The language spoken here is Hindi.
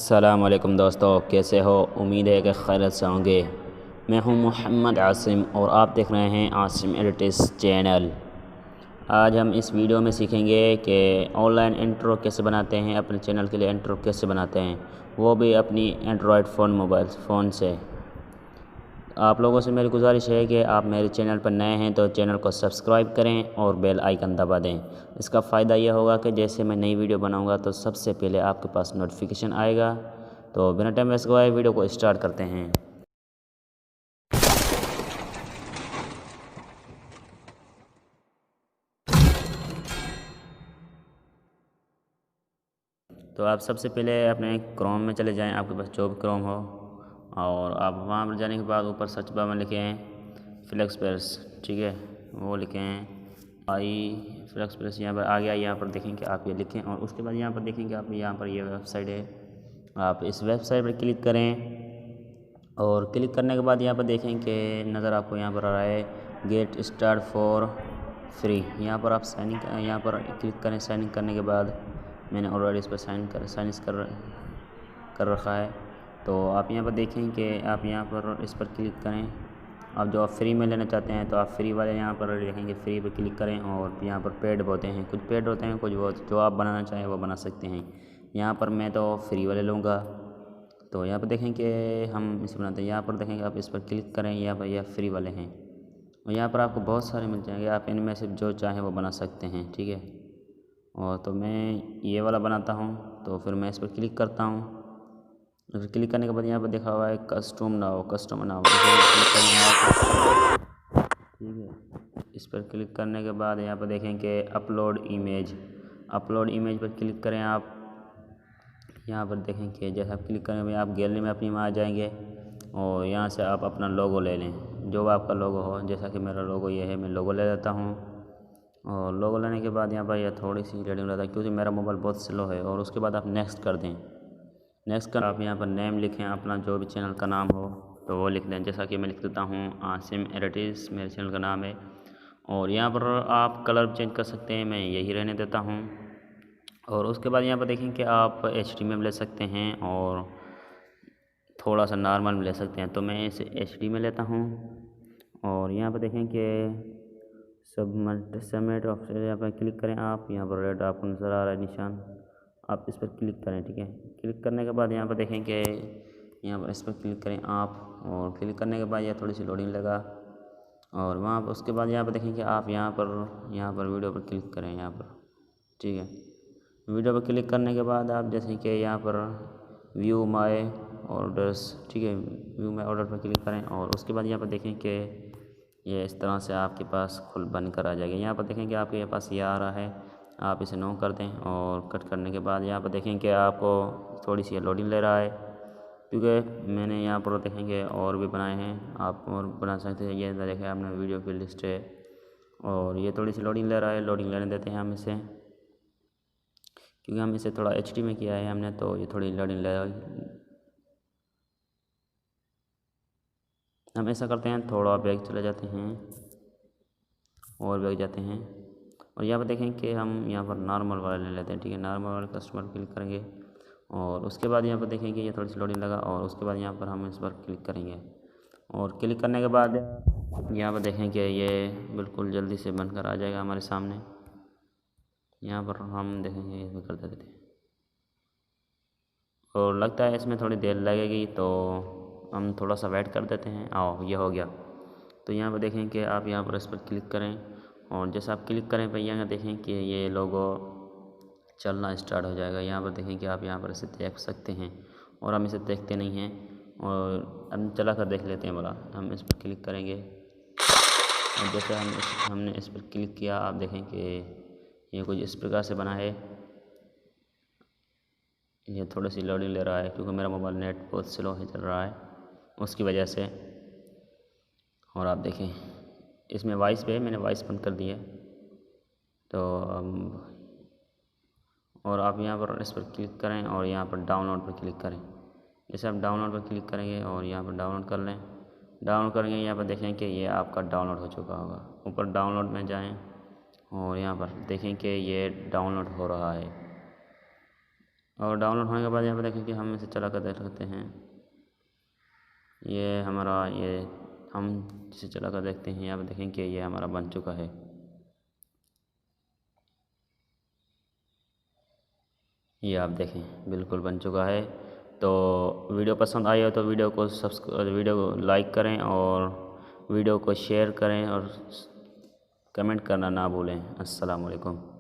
अस्सलामुअलैकुम दोस्तों, कैसे हो? उम्मीद है कि खैरियत से होंगे। मैं हूं मोहम्मद आसिम और आप देख रहे हैं आसिम एडिटिस चैनल। आज हम इस वीडियो में सीखेंगे कि ऑनलाइन इंट्रो कैसे बनाते हैं, अपने चैनल के लिए इंट्रो कैसे बनाते हैं, वो भी अपनी एंड्रॉयड मोबाइल फ़ोन से। आप लोगों से मेरी गुजारिश है कि आप मेरे चैनल पर नए हैं तो चैनल को सब्सक्राइब करें और बेल आइकन दबा दें। इसका फ़ायदा यह होगा कि जैसे मैं नई वीडियो बनाऊंगा तो सबसे पहले आपके पास नोटिफिकेशन आएगा। तो बिना टाइम वेस्ट गवाए वीडियो को स्टार्ट करते हैं। तो आप सबसे पहले अपने क्रोम में चले जाएं, आपके पास जो भी क्रोम हो, और आप वहाँ पर जाने के बाद ऊपर सर्च बार में लिखें फ्लेक्स प्रेस, ठीक है, वो लिखें फ्लेक्स प्रेस। यहाँ पर आ गया, यहाँ पर देखें कि आप ये लिखें और उसके बाद यहाँ पर देखें कि आप यहाँ पर ये वेबसाइट है। आप इस वेबसाइट पर क्लिक करें और क्लिक करने के बाद यहाँ पर देखें कि नज़र आपको यहाँ पर आ रहा है गेट स्टार्ट फॉर फ्री। यहाँ पर आप यहाँ पर क्लिक करें। साइन इन करने के बाद मैंने ऑलरेडी इस पर साइन कर रखा है। तो आप यहाँ पर देखें कि आप यहाँ पर इस पर क्लिक करें। आप जो आप फ्री में लेना चाहते हैं तो आप फ्री वाले यहाँ पर देखेंगे, फ्री पे क्लिक करें और यहाँ पर पेड होते हैं, कुछ पेड होते हैं, कुछ वो जो आप बनाना चाहें वो बना सकते हैं। यहाँ पर मैं तो फ्री वाले लूँगा। तो यहाँ पर देखें कि हम इसे बनाते हैं। यहाँ पर देखेंगे, आप इस पर क्लिक करें, यहाँ पर यह फ्री वाले हैं और यहाँ पर आपको बहुत सारे मिल जाएंगे, आप इनमें से जो चाहें वो बना सकते हैं, ठीक है। और तो मैं ये वाला बनाता हूँ, तो फिर मैं इस पर क्लिक करता हूँ। फिर क्लिक करने के बाद यहाँ पर देखा हुआ है कस्टम नाउ, ठीक है। इस पर क्लिक करने के बाद यहाँ पर देखें कि अपलोड इमेज पर क्लिक करें। आप यहाँ पर देखें कि जैसे आप क्लिक करेंगे आप गैलरी में अपनी में आ जाएंगे और यहाँ से आप अपना लोगो ले लें, जो आपका लोगो हो। जैसा कि मेरा लोगो ये है, मैं लोगो ले लेता हूँ। और लोगो लेने के बाद यहाँ पर यह थोड़ी सी रेडिंग रहता है क्योंकि मेरा मोबाइल बहुत स्लो है। और उसके बाद आप नेक्स्ट कर दें। नेक्स्ट कर आप यहाँ पर नेम लिखें, अपना जो भी चैनल का नाम हो तो वो लिख दें। जैसा कि मैं लिख देता हूँ आसिम एडिटिस, मेरे चैनल का नाम है। और यहाँ पर आप कलर चेंज कर सकते हैं, मैं यही रहने देता हूँ। और उसके बाद यहाँ पर देखें कि आप HTML ले सकते हैं और थोड़ा सा नॉर्मल में ले सकते हैं। तो मैं इसे HD में लेता हूँ। और यहाँ पर देखें कि सबमिट ऑप्शन, यहाँ पर क्लिक करें। आप यहाँ पर रेड आपको नज़र आ रहा है निशान, आप इस पर क्लिक करें, ठीक है। क्लिक करने के बाद यहाँ पर देखें कि यहाँ पर इस पर क्लिक करें आप, और क्लिक करने के बाद यह थोड़ी सी लोडिंग लगा। और वहाँ पर उसके बाद यहाँ पर देखें कि आप यहाँ पर वीडियो पर क्लिक करें, यहाँ पर, ठीक है। वीडियो पर क्लिक करने के बाद आप जैसे कि यहाँ पर व्यू माय ऑर्डर्स, ठीक है, व्यू माय ऑर्डर पर क्लिक करें। और उसके बाद यहाँ पर देखें कि ये इस तरह से आपके पास खुल बन कर आ जाएगा। यहाँ पर देखें कि आपके पास ये आ रहा है, आप इसे नो कर दें। और कट करने के बाद यहाँ पर देखें कि आपको थोड़ी सी लोडिंग ले रहा है क्योंकि मैंने यहाँ पर देखेंगे और भी बनाए हैं, आप और बना सकते हैं। ये देखें आपने वीडियो की लिस्ट है और ये थोड़ी सी लोडिंग ले रहा है, लोडिंग लेने देते हैं हम इसे, क्योंकि हम इसे थोड़ा HD में किया है हमने, तो ये थोड़ी लोडिंग ले। हम ऐसा करते हैं, थोड़ा बैग चले जाते हैं और बैग जाते हैं। और यहाँ पर देखें कि हम यहाँ पर नॉर्मल वाला ले लेते हैं, ठीक है। नॉर्मल वाले कस्टमर क्लिक करेंगे और उसके बाद यहाँ पर देखें कि ये थोड़ी सी लोडिंग लगा। और उसके बाद यहाँ पर हम इस पर क्लिक करेंगे और क्लिक करने के बाद यहाँ पर देखें कि ये बिल्कुल जल्दी से बनकर आ जाएगा हमारे सामने। यहाँ पर हम देखेंगे इसमें कर देते हैं और लगता है इसमें थोड़ी देर लगेगी, तो हम थोड़ा सा वेट कर देते हैं। आओ, ये हो गया। तो यहाँ पर देखें कि आप यहाँ पर इस पर क्लिक करें और जैसे आप क्लिक करें पर यहाँ देखें कि ये लोगो चलना स्टार्ट हो जाएगा। यहाँ पर देखें कि आप यहाँ पर इसे देख सकते हैं और हम इसे देखते नहीं हैं। और हम चला कर देख लेते हैं बोला। हम इस पर क्लिक करेंगे और जैसे हमने इस पर क्लिक किया, आप देखें कि ये कुछ इस प्रकार से बना है। ये थोड़ी सी लोडिंग ले रहा है क्योंकि मेरा मोबाइल नेट बहुत स्लो है चल रहा है, उसकी वजह से। और आप देखें इसमें वॉइस पे मैंने वॉइस बंद कर दी है। तो और आप यहाँ पर इस पर क्लिक करें और यहाँ पर डाउनलोड पर क्लिक करें। जैसे आप डाउनलोड पर क्लिक करेंगे और यहाँ पर डाउनलोड कर लें, डाउनलोड करेंगे, यहाँ पर देखें कि ये आपका डाउनलोड हो चुका होगा। ऊपर डाउनलोड में जाएं और यहाँ पर देखें कि ये डाउनलोड हो रहा है। और डाउनलोड होने के बाद यहाँ पर देखें कि हम इसे चला कर देख सकते हैं। ये हमारा ये हम जिसे चला कर देखते हैं, यहाँ पर देखें कि ये हमारा बन चुका है। ये आप देखें बिल्कुल बन चुका है। तो वीडियो पसंद आई हो तो वीडियो को लाइक करें और वीडियो को शेयर करें और कमेंट करना ना भूलें। अस्सलाम वालेकुम।